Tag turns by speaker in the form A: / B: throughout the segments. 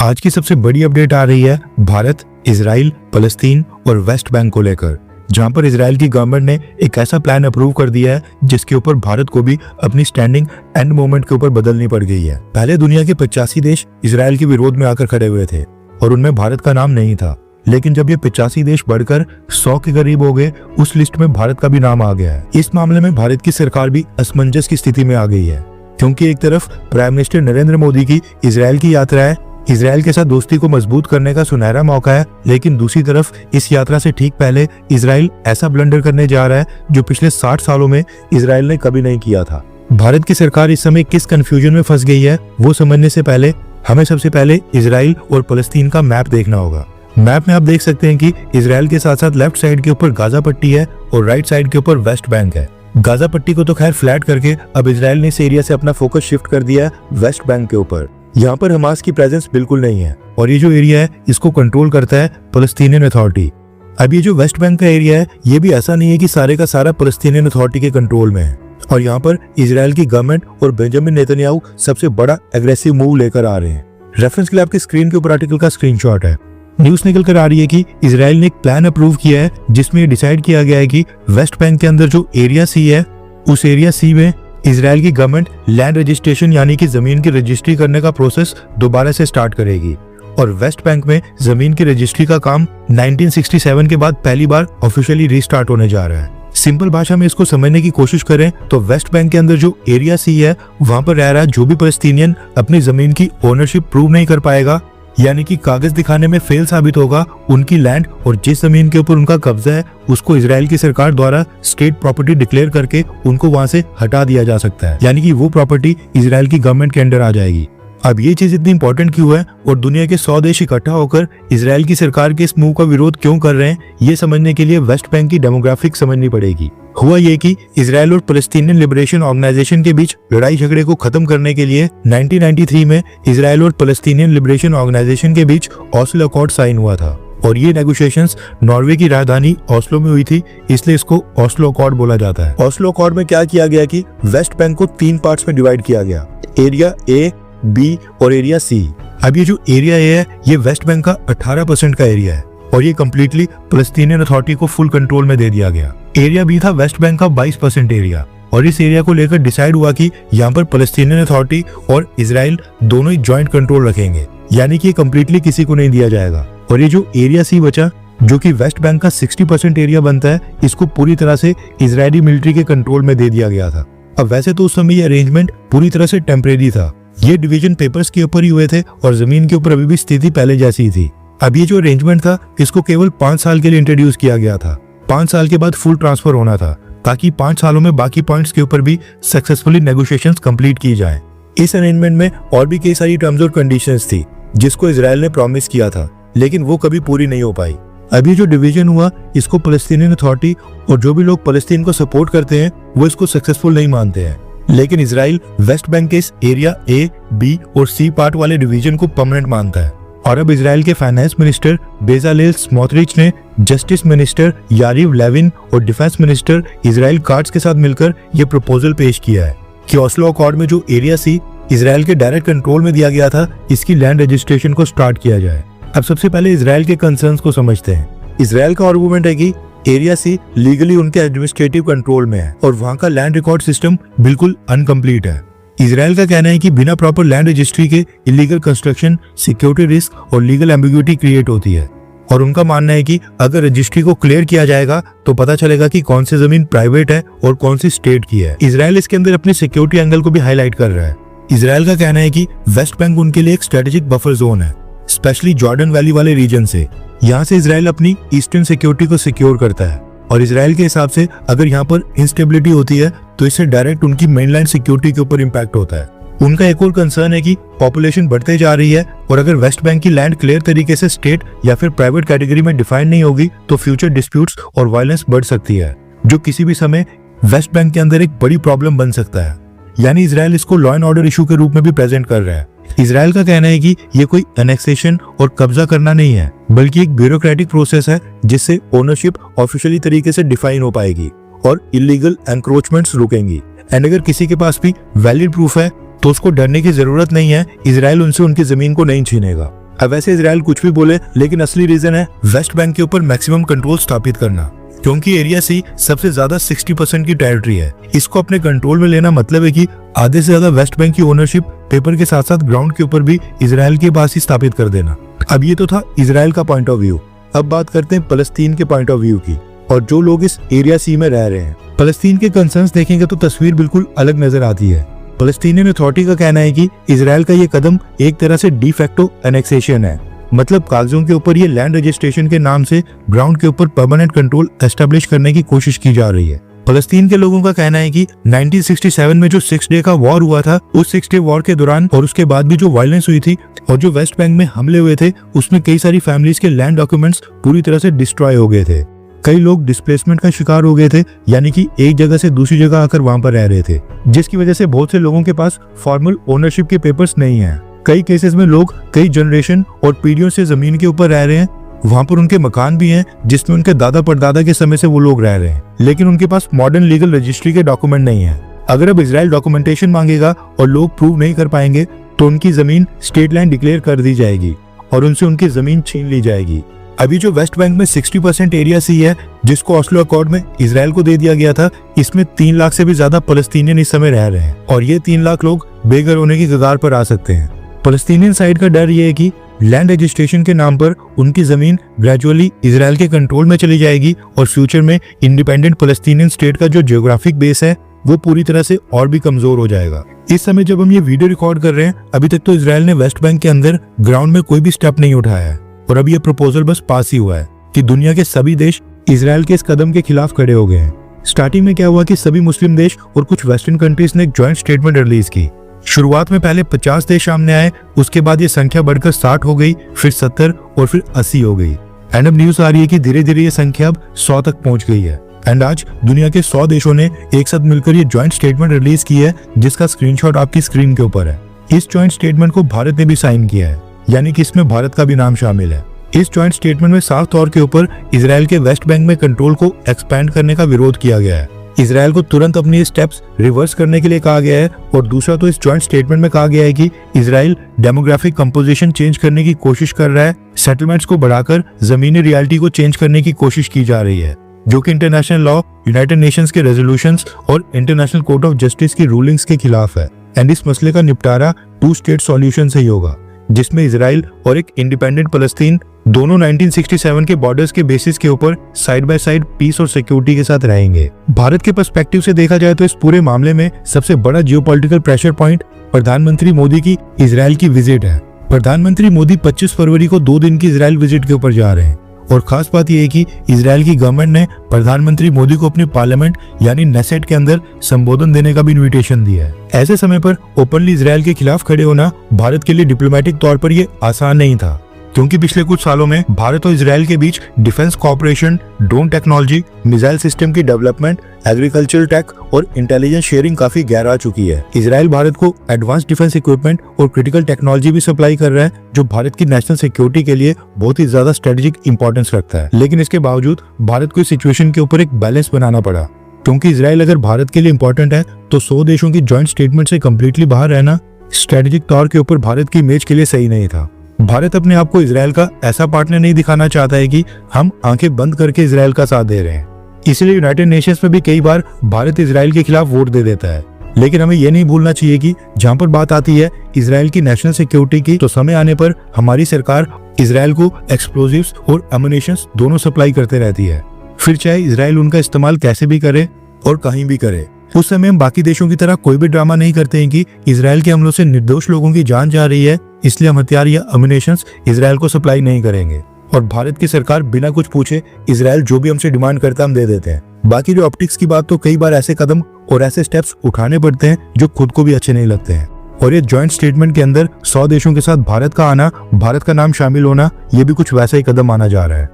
A: आज की सबसे बड़ी अपडेट आ रही है भारत, इजराइल, फलस्तीन और वेस्ट बैंक को लेकर, जहां पर इजराइल की गवर्नमेंट ने एक ऐसा प्लान अप्रूव कर दिया है जिसके ऊपर भारत को भी अपनी स्टैंडिंग एंड मूवमेंट के ऊपर बदलनी पड़ गई है। पहले दुनिया के 85 देश इजराइल के विरोध में आकर खड़े हुए थे और उनमें भारत का नाम नहीं था, लेकिन जब ये 85 देश बढ़कर 100 के करीब हो गए, उस लिस्ट में भारत का भी नाम आ गया है। इस मामले में भारत की सरकार भी असमंजस की स्थिति में आ गई है, क्योंकि एक तरफ प्राइम मिनिस्टर नरेंद्र मोदी की इजराइल की यात्रा है, इजराइल के साथ दोस्ती को मजबूत करने का सुनहरा मौका है, लेकिन दूसरी तरफ इस यात्रा से ठीक पहले इजराइल ऐसा ब्लंडर करने जा रहा है जो पिछले 60 सालों में इजराइल ने कभी नहीं किया था। भारत की सरकार इस समय किस कंफ्यूजन में फंस गई है वो समझने से पहले हमें सबसे पहले इजराइल और फलस्तीन का मैप देखना होगा। मैप में आप देख सकते हैं कि इजराइल के साथ साथ लेफ्ट साइड के ऊपर गाजा पट्टी है और राइट साइड के ऊपर वेस्ट बैंक है। गाजा पट्टी को तो खैर फ्लैट करके अब इजराइल ने इस एरिया से अपना फोकस शिफ्ट कर दिया है वेस्ट बैंक के ऊपर। यहाँ पर हमास की प्रेजेंस बिल्कुल नहीं है और ये जो एरिया है इसको कंट्रोल करता है फलस्तीनियन अथॉरिटी। अब ये जो वेस्ट बैंक का एरिया है ये भी ऐसा नहीं है कि सारे का सारा फलस्तीनियन अथॉरिटी के कंट्रोल में है, और यहाँ पर इजराइल की गवर्नमेंट और बेंजामिन नेतन्याहू सबसे बड़ा एग्रेसिव मूव लेकर आ रहे हैं। रेफरेंस के लिए आपकी स्क्रीन के ऊपर आर्टिकल का स्क्रीनशॉट है। न्यूज निकल कर आ रही है कि इजराइल ने एक प्लान अप्रूव किया है जिसमें डिसाइड किया गया है कि वेस्ट बैंक के अंदर जो एरिया सी है उस एरिया सी में इजराइल की गवर्नमेंट लैंड रजिस्ट्रेशन यानी कि जमीन की रजिस्ट्री करने का प्रोसेस दोबारा से स्टार्ट करेगी, और वेस्ट बैंक में जमीन की रजिस्ट्री का काम 1967 के बाद पहली बार ऑफिशियली रीस्टार्ट होने जा रहा है। सिंपल भाषा में इसको समझने की कोशिश करें तो वेस्ट बैंक के अंदर जो एरिया सी है वहां पर रह रहा जो भी फलस्तीनियन अपनी जमीन की ओनरशिप प्रूव नहीं कर पाएगा, यानी कि कागज दिखाने में फेल साबित होगा, उनकी लैंड और जिस जमीन के ऊपर उनका कब्जा है उसको इजराइल की सरकार द्वारा स्टेट प्रॉपर्टी डिक्लेयर करके उनको वहां से हटा दिया जा सकता है, यानी कि वो प्रॉपर्टी इजराइल की गवर्नमेंट के अंडर आ जाएगी। अब ये चीज इतनी इंपॉर्टेंट क्यों है और दुनिया के 100 देश इकट्ठा होकर इजराइल की सरकार के इस मूव का विरोध क्यों कर रहे हैं, ये समझने के लिए वेस्ट बैंक की डेमोग्राफिक समझनी पड़ेगी। हुआ ये कि इजराइल और फलस्तीनियन लिबरेशन ऑर्गेनाइजेशन के बीच लड़ाई झगड़े को खत्म करने के लिए 1993 में इजराइल और फलस्तीनियन लिबरेशन ऑर्गेनाइजेशन के बीच ऑस्लो अकॉर्ड साइन हुआ था, और ये नेगोशिएशंस नॉर्वे की राजधानी ऑस्लो में हुई थी, इसलिए इसको ऑस्लो अकॉर्ड बोला जाता है। ऑस्लो अकॉर्ड में क्या किया गया कि वेस्ट बैंक को 3 पार्ट्स में डिवाइड किया गया, एरिया ए, बी और एरिया सी। अब ये जो एरिया ए है ये वेस्ट बैंक का 18% का एरिया है और ये कम्प्लीटली फलस्तीनियन अथॉरिटी को फुल कंट्रोल में दे दिया गया। एरिया बी था वेस्ट बैंक का 22% एरिया, और इस एरिया को लेकर डिसाइड हुआ कि यहाँ पर फलस्तीनियन अथॉरिटी और इजराइल दोनों ही जॉइंट कंट्रोल रखेंगे, यानी कि ये कम्प्लीटली किसी को नहीं दिया जाएगा। और ये जो एरिया सी बचा जो कि वेस्ट बैंक का 60% एरिया बनता है, इसको पूरी तरह से इजरायली मिलिट्री के कंट्रोल में दे दिया गया था। अब वैसे तो उस समय ये अरेंजमेंट पूरी तरह से टेम्परेरी था, ये डिवीजन पेपर्स के ऊपर ही हुए थे और जमीन के ऊपर अभी भी स्थिति पहले जैसी थी। अब ये जो अरेंजमेंट था इसको केवल 5 साल के लिए इंट्रोड्यूस किया गया था, 5 साल के बाद फुल ट्रांसफर होना था, ताकि 5 सालों में बाकी पॉइंट्स के ऊपर भी सक्सेसफुली नेगोशिएशंस कंप्लीट की जाए। इस अरेंजमेंट में और भी कई सारी टर्म्स और कंडीशंस थी जिसको इजराइल ने प्रॉमिस किया था, लेकिन वो कभी पूरी नहीं हो पाई। अभी जो डिवीजन हुआ इसको फलस्तीनियन अथॉरिटी और जो भी लोग फलस्तीन को सपोर्ट करते हैं वो इसको सक्सेसफुल नहीं मानते हैं, लेकिन इजराइल वेस्ट बैंक के इस एरिया ए, बी और सी पार्ट वाले डिवीजन को परमानेंट मानता है। और अब इजराइल के फाइनेंस मिनिस्टर बेजालेल स्मोट्रिच ने जस्टिस मिनिस्टर यारिव लेविन और डिफेंस मिनिस्टर इजराइल काट्ज के साथ मिलकर यह प्रपोजल पेश किया है कि ऑस्लो अकॉर्ड में जो एरिया सी इजराइल के डायरेक्ट कंट्रोल में दिया गया था इसकी लैंड रजिस्ट्रेशन को स्टार्ट किया जाए। अब सबसे पहले इजराइल के कंसर्न्स को समझते हैं। इजराइल का आर्गुमेंट है कि एरिया सी लीगली उनके एडमिनिस्ट्रेटिव कंट्रोल में है और वहां का लैंड रिकॉर्ड सिस्टम बिल्कुल अनकम्प्लीट है। इजराइल का कहना है कि बिना प्रॉपर लैंड रजिस्ट्री के इलीगल कंस्ट्रक्शन, सिक्योरिटी रिस्क और लीगल एम्बिग्यूटी क्रिएट होती है, और उनका मानना है कि अगर रजिस्ट्री को क्लियर किया जाएगा तो पता चलेगा कि कौन सी जमीन प्राइवेट है और कौन सी स्टेट की है। इजराइल इसके अंदर अपने सिक्योरिटी एंगल को भी हाईलाइट कर रहा है। इजराइल का कहना है कि वेस्ट बैंक उनके लिए एक स्ट्रेटेजिक बफर जोन है, स्पेशली जॉर्डन वैली वाले रीजन से। यहाँ से इजराइल अपनी ईस्टर्न सिक्योरिटी को सिक्योर करता है, और इजराइल के हिसाब से अगर यहाँ पर इंस्टेबिलिटी होती है तो इससे डायरेक्ट उनकी मेनलैंड सिक्योरिटी के ऊपर इम्पैक्ट होता है। उनका एक और कंसर्न है कि पॉपुलेशन बढ़ते जा रही है और अगर वेस्ट बैंक की लैंड क्लियर तरीके से स्टेट या फिर प्राइवेट कैटेगरी में डिफाइन नहीं होगी तो फ्यूचर डिस्प्यूट्स और वायलेंस बढ़ सकती है, जो किसी भी समय वेस्ट बैंक के अंदर एक बड़ी प्रॉब्लम बन सकता है। यानी इजराइल इसको लॉ एंड ऑर्डर इशू के रूप में भी प्रेजेंट कर रहा है। इजराइल का कहना है कि ये कोई एनेक्सेशन और कब्जा करना नहीं है, बल्कि एक ब्यूरोक्रेटिक प्रोसेस है जिससे ओनरशिप ऑफिशियली तरीके से डिफाइन हो पाएगी और इलीगल एनक्रोचमेंट्स रुकेंगी। एंड अगर किसी के पास भी वैलिड प्रूफ है तो उसको डरने की जरूरत नहीं है, इजराइल उनसे उनकी जमीन को नहीं छीनेगा। अब वैसे इजराइल कुछ भी बोले, लेकिन असली रीजन है वेस्ट बैंक के ऊपर मैक्सिमम कंट्रोल स्थापित करना, क्योंकि एरिया सी सबसे ज्यादा 60% की टेरिटरी है। इसको अपने कंट्रोल में लेना मतलब है कि आधे से ज्यादा वेस्ट बैंक की ओनरशिप पेपर के साथ साथ ग्राउंड के ऊपर भी इजराइल के पास ही स्थापित कर देना। अब ये तो था इजराइल का पॉइंट ऑफ व्यू। अब बात करते हैं फलस्तीन के पॉइंट ऑफ व्यू की, और जो लोग इस एरिया सी में रह रहे हैं। फलस्तीन के कंसर्न्स देखेंगे तो तस्वीर बिल्कुल अलग नजर आती है। फलस्तीनियन अथॉरिटी का कहना है कि इजराइल का ये कदम एक तरह से डी फैक्टो एनेक्सेशन है, मतलब कागजों के ऊपर ये लैंड रजिस्ट्रेशन के नाम से ग्राउंड के ऊपर परमानेंट कंट्रोल एस्टेब्लिश करने की कोशिश की जा रही है। फलस्तीन के लोगों का कहना है कि 1967 में जो 6 डे का वॉर हुआ था, उस 6 डे वॉर के दौरान और उसके बाद भी जो वायलेंस हुई थी और जो वेस्ट बैंक में हमले हुए थे, उसमें कई सारी फैमिलीज के लैंड डॉक्यूमेंट्स पूरी तरह से डिस्ट्रॉय हो गए थे। कई लोग डिस्प्लेसमेंट का शिकार हो गए थे, यानी कि एक जगह से दूसरी जगह आकर वहां पर रह रहे थे, जिसकी वजह से बहुत से लोगों के पास फॉर्मल ओनरशिप के पेपर्स नहीं है। कई केसेस में लोग कई जनरेशन और पीढ़ियों से जमीन के ऊपर रह रहे हैं, वहां पर उनके मकान भी हैं जिसमें उनके दादा परदादा के समय से वो लोग रह रहे हैं, लेकिन उनके पास मॉडर्न लीगल रजिस्ट्री के डॉक्यूमेंट नहीं है। अगर अब इजराइल डॉक्यूमेंटेशन मांगेगा और लोग प्रूव नहीं कर पाएंगे तो उनकी जमीन स्टेट लैंड डिक्लेयर कर दी जाएगी और उनसे उनकी जमीन छीन ली जाएगी। अभी जो वेस्ट बैंक में 60% एरिया सी है, जिसको ऑस्लो अकॉर्ड में इजराइल को दे दिया गया था, इसमें 3 लाख से भी ज्यादा फलस्तीनियन इस समय रह रहे हैं और ये 3 लाख लोग बेघर होने की कगार पर आ सकते हैं। फलस्तीनियन साइड का डर ये है कि लैंड रजिस्ट्रेशन के नाम पर उनकी जमीन ग्रेजुअली इजराइल के कंट्रोल में चली जाएगी और फ्यूचर में इंडिपेंडेंट फलस्तीनियन स्टेट का जो जियोग्राफिक बेस है वो पूरी तरह से और भी कमजोर हो जाएगा। इस समय जब हम ये वीडियो रिकॉर्ड कर रहे हैं, अभी तक तो इजराइल ने वेस्ट बैंक के अंदर ग्राउंड में कोई भी स्टेप नहीं उठाया है और अभी ये प्रपोजल बस पास ही हुआ है कि दुनिया के सभी देश इजराइल के इस कदम के खिलाफ खड़े हो गए हैं। स्टार्टिंग में क्या हुआ कि सभी मुस्लिम देश और कुछ वेस्टर्न कंट्रीज ने एक ज्वाइंट स्टेटमेंट रिलीज की। शुरुआत में पहले 50 देश सामने आए, उसके बाद ये संख्या बढ़कर 60 हो गई, फिर 70 और फिर 80 हो गई। एंड अब न्यूज आ रही है कि धीरे धीरे ये संख्या अब 100 तक पहुंच गई है। एंड आज दुनिया के 100 देशों ने एक साथ मिलकर ये ज्वाइंट स्टेटमेंट रिलीज की है, जिसका स्क्रीनशॉट आपकी स्क्रीन के ऊपर है। इस ज्वाइंट स्टेटमेंट को भारत ने भी साइन किया है, यानी कि इसमें भारत का भी नाम शामिल है। इस ज्वाइंट स्टेटमेंट में साफ तौर के ऊपर इजराइल के वेस्ट बैंक में कंट्रोल को एक्सपैंड करने का विरोध किया गया है। इजराइल को तुरंत अपनी स्टेप्स रिवर्स करने के लिए कहा गया है और दूसरा तो इस ज्वाइंट स्टेटमेंट में कहा गया है कि इजराइल डेमोग्राफिक कंपोजिशन चेंज करने की कोशिश कर रहा है, सेटलमेंट्स को बढ़ाकर जमीनी रियलिटी को चेंज करने की कोशिश की जा रही है, जो कि इंटरनेशनल लॉ, यूनाइटेड नेशंस के रेजोल्यूशंस और इंटरनेशनल कोर्ट ऑफ जस्टिस की रूलिंग्स के खिलाफ है। एंड इस मसले का निपटारा 2 स्टेट सॉल्यूशन से ही होगा, जिसमें इजराइल और एक इंडिपेंडेंट फलस्तीन दोनों 1967 के बॉर्डर्स के बेसिस के ऊपर साइड बाय साइड पीस और सिक्योरिटी के साथ रहेंगे। भारत के पर्सपेक्टिव से देखा जाए तो इस पूरे मामले में सबसे बड़ा जियोपॉलिटिकल प्रेशर पॉइंट प्रधानमंत्री मोदी की इजराइल की विजिट है। प्रधानमंत्री मोदी 25 फरवरी को 2 दिन की इजराइल विजिट के ऊपर जा रहे हैं और खास बात यह है कि इजराइल की गवर्नमेंट ने प्रधानमंत्री मोदी को अपनी पार्लियामेंट यानी नेसेट के अंदर संबोधन देने का भी इन्विटेशन दिया है। ऐसे समय पर ओपनली इजराइल के खिलाफ खड़े होना भारत के लिए डिप्लोमेटिक तौर पर यह आसान नहीं था, क्योंकि पिछले कुछ सालों में भारत और इजराइल के बीच defence cooperation, drone technology, missile system की डेवलपमेंट, एग्रीकल्चर टेक और इंटेलिजेंस शेयरिंग काफी गहरा चुकी है। इजराइल भारत को एडवांस डिफेंस इक्विपमेंट और क्रिटिकल टेक्नोलॉजी भी सप्लाई कर रहा है, जो भारत की नेशनल सिक्योरिटी के लिए बहुत ही ज्यादा स्ट्रेटेजिक इंपॉर्टेंस रखता है। लेकिन इसके बावजूद भारत को इस सिचुएशन के ऊपर एक बैलेंस बनाना पड़ा, क्योंकि इजराइल अगर भारत के लिए इंपॉर्टेंट है तो 100 देशों की ज्वाइंट स्टेटमेंट से कम्प्लीटली बाहर रहना स्ट्रेटेजिक तौर के ऊपर भारत की इमेज के लिए सही नहीं था। भारत अपने आप को इजराइल का ऐसा पार्टनर नहीं दिखाना चाहता है कि हम आंखें बंद करके इजराइल का साथ दे रहे हैं। इसलिए यूनाइटेड नेशंस में भी कई बार भारत इजराइल के खिलाफ वोट दे देता है। लेकिन हमें यह नहीं भूलना चाहिए कि जहां पर बात आती है इजराइल की नेशनल सिक्योरिटी की, तो समय आने पर हमारी सरकार इजराइल को एक्सप्लोजिव्स और एमुनेशंस दोनों सप्लाई करते रहती है, फिर चाहे इजराइल उनका इस्तेमाल कैसे भी करे और कहीं भी करे। उस समय हम बाकी देशों की तरह कोई भी ड्रामा नहीं करते हैं कि इजराइल के हमलों से निर्दोष लोगों की जान जा रही है, इसलिए हम हथियार या एमुनेशंस इजराइल को सप्लाई नहीं करेंगे। और भारत की सरकार बिना कुछ पूछे इजराइल जो भी हमसे डिमांड करता है हम दे देते हैं। बाकी जो ऑप्टिक्स की बात, तो कई बार ऐसे कदम और ऐसे स्टेप्स उठाने पड़ते हैं जो खुद को भी अच्छे नहीं लगते हैं। और ये ज्वाइंट स्टेटमेंट के अंदर 100 देशों के साथ भारत का आना, भारत का नाम शामिल होना, ये भी कुछ वैसा ही कदम माना जा रहा है।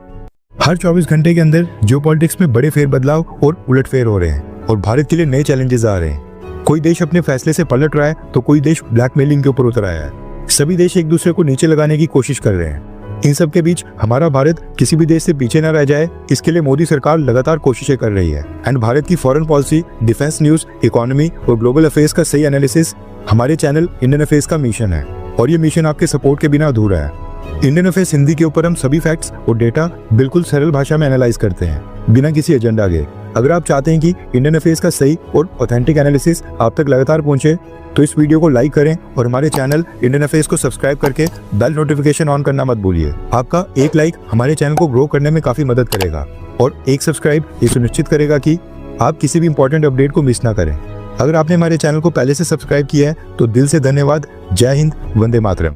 A: हर 24 घंटे के अंदर जियोपॉलिटिक्स में बड़े फेरबदलाव और उलटफेर हो रहे हैं और भारत के लिए नए चैलेंजेस आ रहे हैं। कोई देश अपने फैसले से पलट रहा है तो कोई देश ब्लैकमेलिंग के ऊपर उतर आया है। सभी देश एक दूसरे को नीचे लगाने की कोशिश कर रहे हैं। इन सब के बीच हमारा भारत किसी भी देश से पीछे न रह जाए, इसके लिए मोदी सरकार लगातार कोशिशें कर रही है। एंड भारत की foreign policy, defence news, economy और ग्लोबल अफेयर्स का सही एनालिसिस हमारे चैनल इंडियन अफेयर्स का मिशन है और ये मिशन आपके सपोर्ट के बिना अधूरा है। इंडियन अफेयर्स हिंदी के ऊपर हम सभी फैक्ट्स और डेटा बिल्कुल सरल भाषा में एनालाइज करते हैं, बिना किसी एजेंडा के। अगर आप चाहते हैं कि इंडियन अफेयर्स का सही और ऑथेंटिक एनालिसिस आप तक लगातार पहुंचे, तो इस वीडियो को लाइक करें और हमारे चैनल इंडियन अफेयर्स को सब्सक्राइब करके बेल नोटिफिकेशन ऑन करना मत भूलिए। आपका एक लाइक हमारे चैनल को ग्रो करने में काफ़ी मदद करेगा और एक सब्सक्राइब ये सुनिश्चित करेगा कि आप किसी भी इंपॉर्टेंट अपडेट को मिस ना करें। अगर आपने हमारे चैनल को पहले से सब्सक्राइब किया है तो दिल से धन्यवाद। जय हिंद, वंदे मातरम।